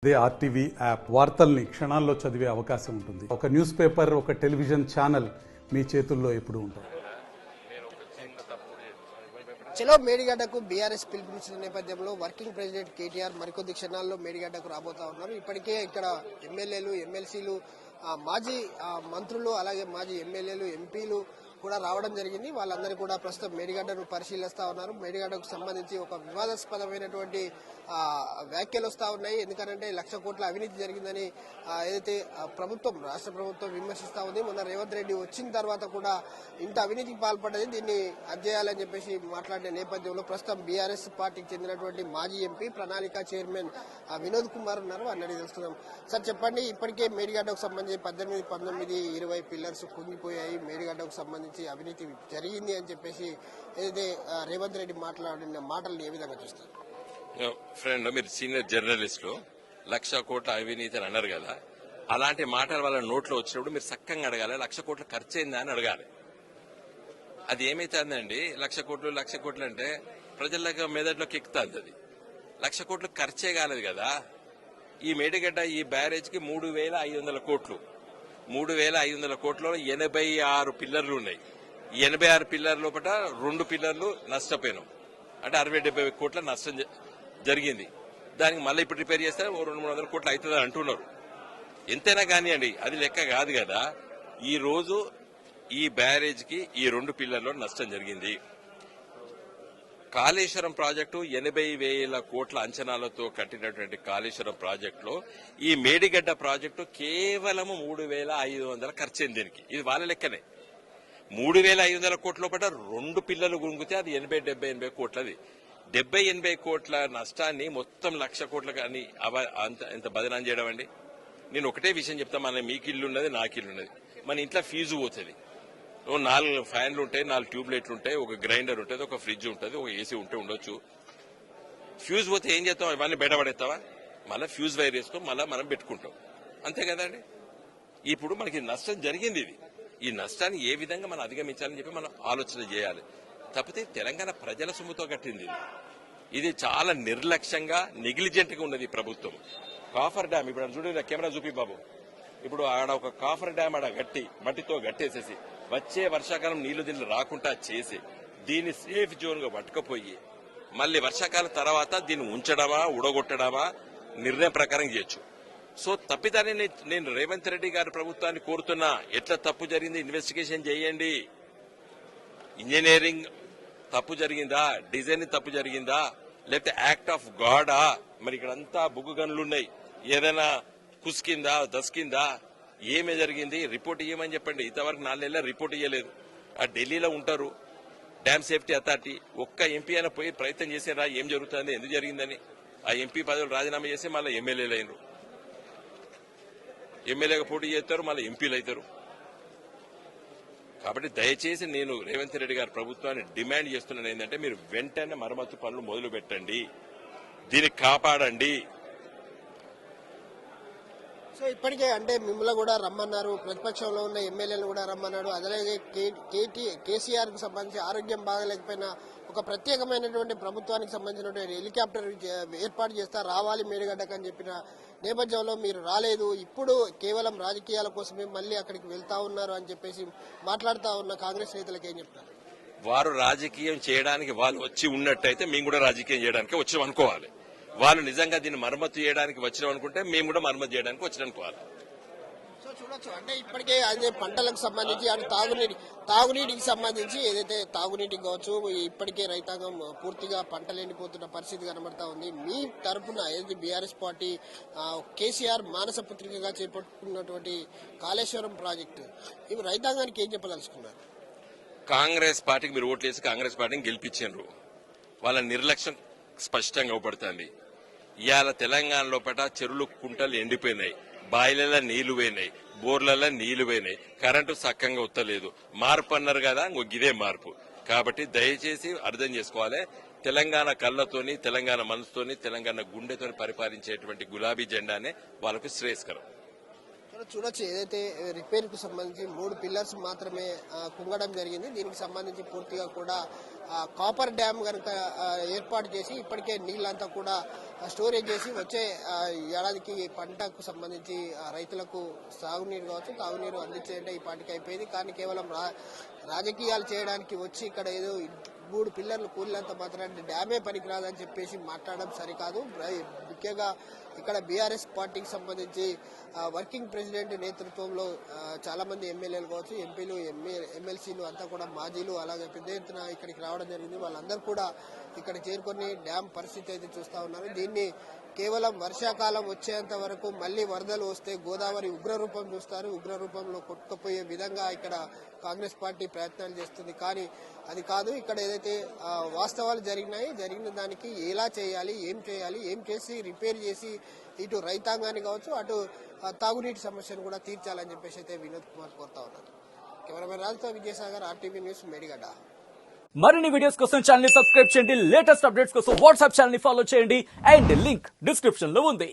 అదే RTV app వార్తల్ని క్షణాల్లో చదివే అవకాశం ఉంటుంది. ఒక న్యూస్ పేపర్, ఒక టెలివిజన్ ఛానల్ మీ చేతుల్లో ఎప్పుడూ ఉంటాయి. చలో మేడిగడ్డకు బీఆర్ఎస్ పిలుపునిచ్చిన నేపథ్యంలో వర్కింగ్ ప్రెసిడెంట్ కేటీఆర్ మరికొద్ది క్షణాల్లో మేడిగడ్డకు రాబోతా ఉన్నారు. ఇప్పటికే ఇక్కడ ఎమ్మెల్యేలు, ఎమ్మెల్సీలు, మాజీ మంత్రులు, అలాగే మాజీ ఎమ్మెల్యేలు, ఎంపీలు కూడా రావడం జరిగింది. వాళ్ళందరూ కూడా ప్రస్తుతం మేడిగడ్డను పరిశీలిస్తా ఉన్నారు. మేడిగడ్డకు సంబంధించి ఒక వివాదాస్పదమైనటువంటి వ్యాఖ్యలు వస్తా ఉన్నాయి. ఎందుకంటే 1,00,000 కోట్ల అవినీతి జరిగిందని ఏదైతే రాష్ట్ర ప్రభుత్వం విమర్శిస్తా ఉంది. మొన్న రేవంత్ రెడ్డి వచ్చిన తర్వాత కూడా ఇంత అవినీతికి పాల్పడ్డది, దీన్ని అధ్యయాలని చెప్పేసి మాట్లాడిన నేపథ్యంలో ప్రస్తుతం బీఆర్ఎస్ పార్టీకి చెందినటువంటి మాజీ ఎంపీ ప్రణాళిక చైర్మన్ వినోద్ కుమార్ ఉన్నారు. అన్నది తెలుస్తున్నాం. సార్ చెప్పండి, ఇప్పటికే మేడిగడ్డకు సంబంధించి 18, 19, 20 పిల్లర్స్ కుంగిపోయాయి. మేడిగడ్డకు సంబంధించి అవినీతి జరిగింది అని చెప్పేసి ఏదైతే రేవంత్ రెడ్డి మాట్లాడిన మాటలను ఏ విధంగా చూస్తారు? ఫ్రెండ్, మీరు సీనియర్ జర్నలిస్టులు 1,00,000 కోట్ల అవినీతి అని అన్నారు కదా, అలాంటి మాటలు వాళ్ళ నోట్లో వచ్చినప్పుడు మీరు చక్కగా అడగాలి. 1,00,000 కోట్లు ఖర్చు అయిందా అని అడగాలి. అది ఏమైతుందండి, 1,00,000 కోట్లు అంటే ప్రజలకు మెదడులోకి ఎక్కుతుంది. అది 1,00,000 కోట్లు ఖర్చే కాలేదు కదా. ఈ మేడిగడ్డ ఈ బ్యారేజ్కి 3,500 కోట్లు. 3,500 కోట్లలో 86 పిల్లర్లు ఉన్నాయి. ఈ 86 పిల్లర్ల లోపల 2 పిల్లర్లు నష్టపోయినాం. అంటే 60-70 కోట్ల నష్టం జరిగింది. దానికి మళ్ళీ ఇప్పుడు రిపేర్ చేస్తే 200-300 కోట్లు అవుతుందని అంటున్నారు. ఎంతైనా కానివ్వండి, అది లెక్క కాదు కదా. ఈ రోజు ఈ బ్యారేజ్ కి ఈ 2 పిల్లర్లో నష్టం జరిగింది. కాళేశ్వరం ప్రాజెక్టు 80,000 కోట్ల అంచనాలతో కట్టినటువంటి కాళేశ్వరం ప్రాజెక్టులో ఈ మేడిగడ్డ ప్రాజెక్టు కేవలం 3,500 ఖర్చయింది. దీనికి ఇది వాళ్ళ లెక్కనే. 3,500 కోట్ల లోపల 2 పిల్లలు గుంగితే అది 80 కోట్లది. 70-80 కోట్ల నష్టాన్ని మొత్తం 1,00,000 కోట్ల కానీ ఎంత బదనాం చేయడం అండి. నేను ఒకటే విషయం చెప్తా, మీకు ఇల్లు ఉన్నది, నాకు ఇల్లు ఉన్నది. మన ఇంట్లో ఫీజు పోతుంది. 4 ఫ్యాన్లు ఉంటాయి, 4 ట్యూబ్ లైట్లు ఉంటాయి, ఒక గ్రైండర్ ఉంటుంది, ఒక ఫ్రిడ్జ్ ఉంటుంది, ఒక ఏసీ ఉండొచ్చు. ఫ్యూజ్ పోతే ఏం చేస్తాం? ఇవన్నీ బయటపడేస్తావా? మళ్ళీ ఫ్యూజ్ వైర్ వేసుకొని మళ్ళీ మనం పెట్టుకుంటాం. అంతే కదండి. ఇప్పుడు మనకి నష్టం జరిగింది. ఈ నష్టాన్ని ఏ విధంగా మనం అధిగమించాలని చెప్పి మనం ఆలోచన చేయాలి. తప్పితే తెలంగాణ ప్రజల సొమ్ముతో కట్టింది. ఇది చాలా నిర్లక్ష్యంగా, నెగ్లిజెంట్ గా ఉన్నది ప్రభుత్వం. కాఫర్ డ్యామ్ ఇప్పుడు చూడండి, కెమెరా చూపి బాబు. ఇప్పుడు ఆడ ఒక కాఫర్ డ్యామ్ ఆడ మట్టితో గట్టేసేసి వచ్చే వర్షాకాలం నీళ్లు రాకుండా చేసి దీన్ని సేఫ్ జోన్ గా పట్టుకుపోయి మళ్ళీ వర్షాకాలం తర్వాత దీన్ని ఉంచడమా, ఉడగొట్టడమా నిర్ణయం ప్రకారం చేయొచ్చు. సో తప్పిదాన్ని నేను రేవంత్ రెడ్డి గారి ప్రభుత్వాన్ని కోరుతున్నా, ఎట్లా తప్పు జరిగింది ఇన్వెస్టిగేషన్ చేయండి. ఇంజనీరింగ్ తప్పు జరిగిందా, డిజైన్ తప్పు జరిగిందా, లేకపోతే యాక్ట్ ఆఫ్ గాడా? మరి ఇక్కడంతా బుగ్గు గనులున్నాయి, ఏదైనా కుసికిందా, దస్కిందా, ఏమే జరిగింది? రిపోర్ట్ ఇవ్వమని చెప్పండి. ఇంతవరకు 4 నెలల రిపోర్ట్ ఇవ్వలేదు. ఆ ఢిల్లీలో ఉంటారు డ్యామ్ సేఫ్టీ అథారిటీ. ఒక్క ఎంపీ అయినా పోయి ప్రయత్నం చేసారా ఏం జరుగుతుంది, ఎందుకు జరిగిందని? ఆ ఎంపీ పదవులు రాజీనామా చేసి మళ్ళీ ఎమ్మెల్యేలు అయినరు. ఎమ్మెల్యేగా పోటీ చేస్తారు, మళ్ళీ ఎంపీలు అవుతారు. కాబట్టి దయచేసి నేను రేవంత్ రెడ్డి గారి ప్రభుత్వాన్ని డిమాండ్ చేస్తున్నాను ఏంటంటే, మీరు వెంటనే మరమ్మతు పనులు మొదలు పెట్టండి, దీన్ని కాపాడండి. సో ఇప్పటికే అంటే మిమ్మల్ని కూడా రమ్మన్నారు, ప్రతిపక్షంలో ఉన్న ఎమ్మెల్యేలు కూడా రమ్మన్నాడు. అలాగే కేసీఆర్ కు సంబంధించి ఆరోగ్యం బాగలేకపోయినా ఒక ప్రత్యేకమైనటువంటి ప్రభుత్వానికి సంబంధించినటువంటి హెలికాప్టర్ ఏర్పాటు చేస్తా, రావాలి మేడిగడ్డకు అని చెప్పిన నేపథ్యంలో మీరు రాలేదు. ఇప్పుడు కేవలం రాజకీయాల కోసమే మళ్ళీ అక్కడికి వెళ్తా ఉన్నారు అని చెప్పేసి మాట్లాడుతా ఉన్న కాంగ్రెస్ నేతలకు ఏం చెప్తారు? వారు రాజకీయం చేయడానికి వాళ్ళు వచ్చి ఉన్నట్టయితే మేము కూడా రాజకీయం చేయడానికి వచ్చినాం అనుకోవాలి. వాళ్ళు నిజంగా దీన్ని మరమ్మతు చేయడానికి వచ్చినాం అనుకుంటే మేము కూడా మరమ్మతు చేయడానికి వచ్చినాం అనుకోవాలి. సో చూడొచ్చు, అంటే ఇప్పటికే అదే పంటలకు సంబంధించి అటు తాగునీటికి సంబంధించి ఏదైతే తాగునీటికి కావచ్చు, ఇప్పటికే రైతాంగం పూర్తిగా పంటలు ఎండిపోతున్న పరిస్థితి కనబడతా ఉంది. మీ తరఫున ఏది బీఆర్ఎస్ పార్టీ కేసీఆర్ మానస పుత్రికగా చేపట్టుకున్నటువంటి కాళేశ్వరం ప్రాజెక్టు, ఇవి రైతాంగానికి ఏం చెప్పదలుచుకున్నారు? కాంగ్రెస్ పార్టీకి మీరు ఓట్లేసి కాంగ్రెస్ పార్టీని గెలిపించారు. వాళ్ళ నిర్లక్ష్యం స్పష్టంగా అవుపడుతుంది. ఇవాళ తెలంగాణ లోపల చెరువులు, కుంటలు ఎండిపోయినాయి, బాయిలలో నీళ్లు పోయినాయి, బోర్లలో నీళ్లు పోయినాయి, కరెంటు సక్కంగా ఉత్తలేదు. మార్పు అన్నారు కదా, ఇదే మార్పు. కాబట్టి దయచేసి అర్థం చేసుకోవాలి, తెలంగాణ కళ్ళతోని, తెలంగాణ మనసుతోని, తెలంగాణ గుండెతోని పరిపాలించేటువంటి గులాబీ జెండానే వాళ్ళకు శ్రేయస్కరం. మనం చూడొచ్చు ఏదైతే రిపేర్ కు సంబంధించి 3 పిల్లర్స్ మాత్రమే కుంగడం జరిగింది. దీనికి సంబంధించి పూర్తిగా కూడా కాపర్ డ్యామ్ కనుక ఏర్పాటు చేసి ఇప్పటికే నీళ్ళంతా కూడా స్టోరేజ్ చేసి వచ్చే ఏడాదికి పంటకు సంబంధించి రైతులకు సాగునీరు కావచ్చు తాగునీరు అందించేయంటే ఈ పాటికి అయిపోయింది. కానీ కేవలం రాజకీయాలు చేయడానికి వచ్చి ఇక్కడ ఏదో 3 పిల్లర్లు కూలినంత మాత్రాన్ని డ్యామే పనికిరాదని చెప్పేసి మాట్లాడడం సరికాదు. ముఖ్యంగా ఇక్కడ బీఆర్ఎస్ పార్టీకి సంబంధించి వర్కింగ్ ప్రెసిడెంట్ నేతృత్వంలో చాలా మంది ఎమ్మెల్యేలు కావచ్చు ఎంపీలు ఎమ్మెల్సీలు అంతా కూడా మాజీలు అలాగే పెద్ద ఎత్తున ఇక్కడికి రావడం జరిగింది. వాళ్ళందరూ కూడా ఇక్కడ చేరుకొని డ్యామ్ పరిస్థితి అయితే చూస్తా ఉన్నారు. దీన్ని కేవలం వర్షాకాలం వచ్చేంత వరకు మళ్లీ వరదలు వస్తే గోదావరి ఉగ్రరూపం చూస్తారు. ఉగ్రరూపంలో కొట్టుకుపోయే విధంగా ఇక్కడ కాంగ్రెస్ పార్టీ ప్రయత్నాలు చేస్తుంది. కానీ అది కాదు. ఇక్కడ ఏదైతే వాస్తవాలు జరిగిన దానికి ఎలా చేయాలి, ఏం చేసి రిపేర్ చేసి ఇటు రైతాంగాన్ని కావచ్చు అటు తాగునీటి సమస్యను కూడా తీర్చాలని చెప్పేసి అయితే వినోద్ కుమార్ కోరుతా ఉన్నారు. కెమెరామెన్ రాజుతో విజయసాగర్, ఆర్టీవీ న్యూస్, మేడిగడ్డ. మరిన్ని వీడియోస్ కోసం ఛానల్ ని సబ్స్క్రైబ్ చేయండి. లేటెస్ట్ అప్డేట్స్ కోసం వాట్సాప్ ఛానల్ ని ఫాలో చేయండి. అండ్ లింక్ డిస్క్రిప్షన్ లో ఉంది.